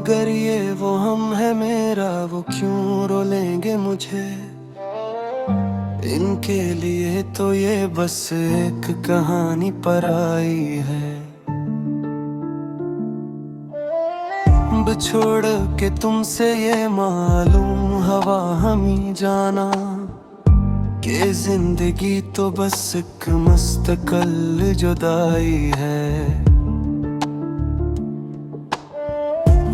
अगर ये वो हम है मेरा, वो क्यों रोलेंगे मुझे। इनके लिए तो ये बस एक कहानी पराई है। बिछोड़ के तुमसे ये मालूम हवा हमी जाना, कि जिंदगी तो बस एक मुस्तकिल जुदाई है।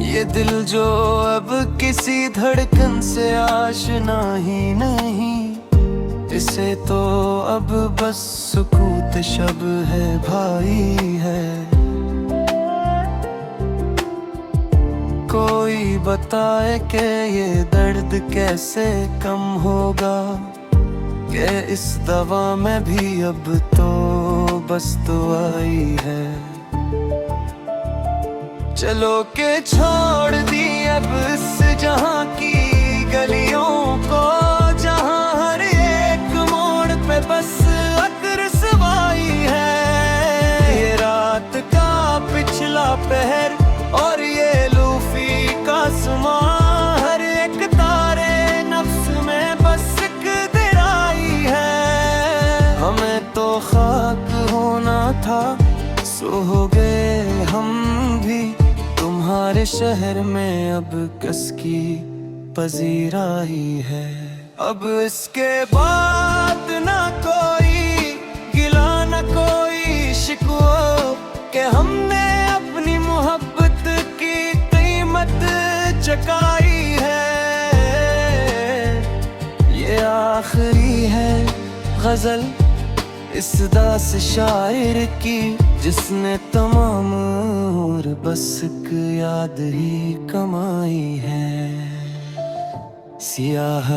ये दिल जो अब किसी धड़कन से आशना ही नहीं, इसे तो अब बस सुकूत शब है भाई है। कोई बताए कि ये दर्द कैसे कम होगा, कि इस दवा में भी अब तो बस दुआई है। चलो के छोड़ दी अब इस जहां की गलियों को, जहां हर एक मोड़ पे बस अक्र सवाई है। ये रात का पिछला पहर और ये लूफी का समा, हर एक तारे नफ्स में बस एक दिराई है। हमें तो खाक होना था, सो हो गए हम भी तुम्हारे शहर में। अब कसकी पजीराई है। अब इसके बाद ना कोई गिला ना कोई शिकवा, कि हमने अपनी मोहब्बत की कीमत चुकाई है। ये आखिरी है गजल इस दास शायर की, जिसने तमाम उम्र बस एक याद ही कमाई है। सियाह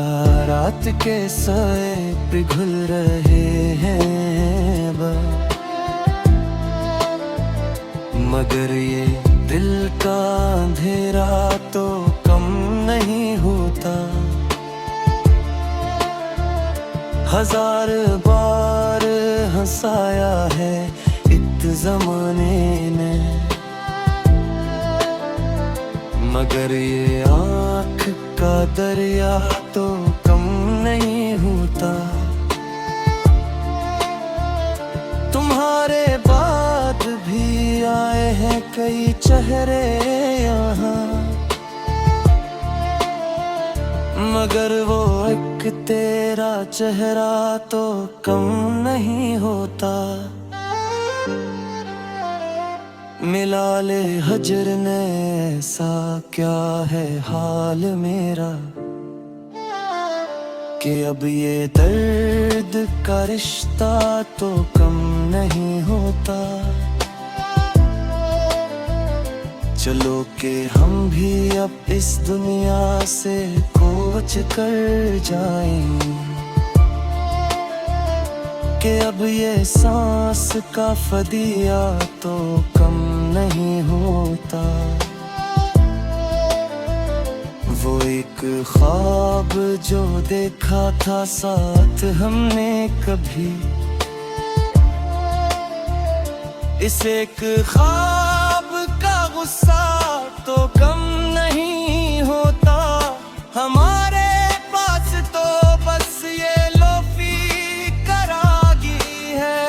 रात के साए पिघल रहे हैं मगर ये दिल का अंधेरा तो कम नहीं होता। हजार बार हंसाया है इत जमाने ने, मगर ये आँख का दरिया तो कम नहीं होता। तुम्हारे बाद भी आए हैं कई चेहरे यहाँ, मगर वो एक तेरा चेहरा तो कम नहीं होता। मिला ले हजर ने ऐसा क्या है हाल मेरा, कि अब ये दर्द का रिश्ता तो कम नहीं होता। चलो के हम भी अब इस दुनिया से कूच कर जाएं, कि अब ये सांस का फदिया तो कम नहीं होता। वो एक ख्वाब जो देखा था साथ हमने कभी, इस एक ख्वाब का गुस्सा तो कम नहीं होता। हमारे पास तो बस ये लोफी करागी है,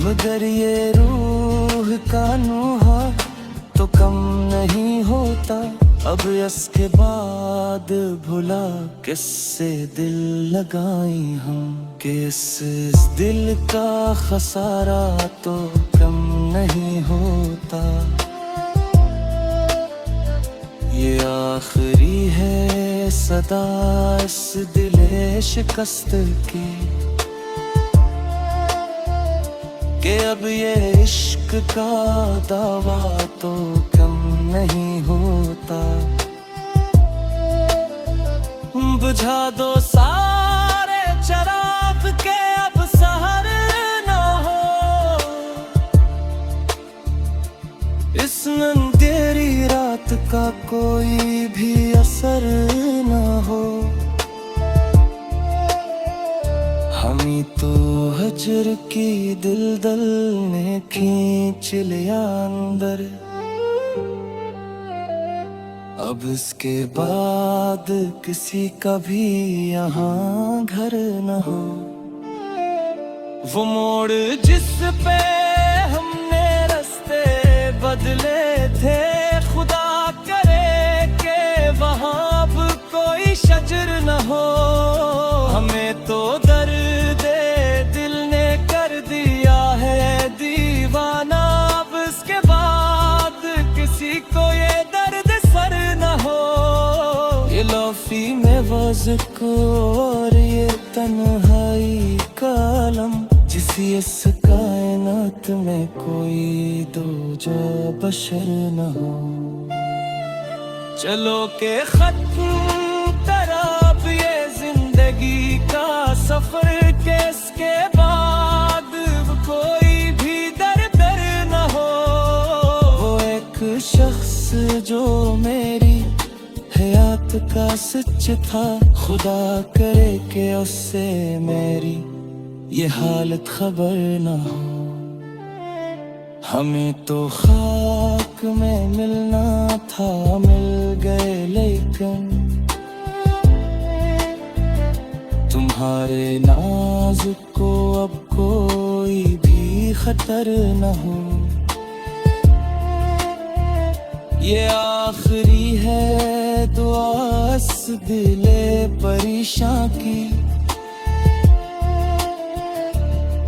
मगर ये रूह का नूहा तो कम नहीं होता। अब इसके बाद भुला किससे दिल लगाई हम, कि इस दिल का खसारा तो कम नहीं होता। ये आखिरी है सदा इस दिले शिकस्त की, कि अब ये इश्क का दावा तो कम नहीं होता। बुझा दो सारे चराग के अब सहर न हो, इस अंधेरी रात का कोई भी असर न हो। हम अपनी तो हजर की दिल ने खींच लिया अंदर। अब इसके बाद किसी का भी यहाँ घर न हो। वो मोड़ जिस पे हमने रास्ते बदले थे, खुदा करे के वहाँ अब कोई शजर न हो। हमें तो दर्द दिल ने कर दिया है दीवाना। अब इसके बाद किसी को ये दर्द सर न हो। ये लौफी में वज़्क़ और ये तन्हाई का आलम, जिसी इस कायनात में कोई दूजा बशर न हो। चलो के खत्म तरफ ये जिंदगी का सफर, के इसके बाद कोई भी दर न हो। वो एक शख्स जो मेरी हयात का सच था, खुदा करे कि उससे मेरी ये हालत खबर न हो। हमें तो खाक में मिलना था, मिल गए लेकिन तुम्हारे नाज़ुक को अब कोई भी खतर न हो। ये आखिरी है दुआ इस दिले परेशान की,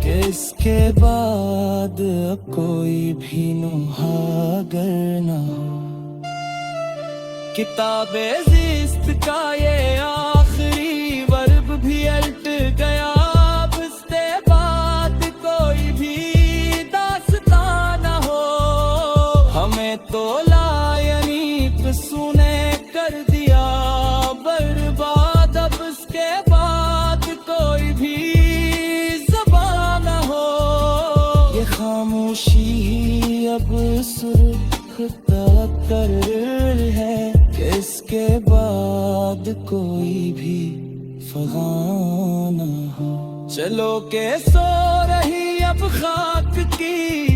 कि इसके बाद अब कोई भी नुहागर न हो। किताबे ज़िस्त का ये आखिरी वर्ब भी अल्ट गया। अब इसके बाद कोई भी दास्तां न हो। हमें तो सुने कर दिया बर्बाद। अब इसके बाद कोई भी ज़बान न हो। ये खामोशी अब सुरख्ता कर है, कि इसके बाद कोई भी फ़ग़ान न हो। चलो के सो रही अब खाक की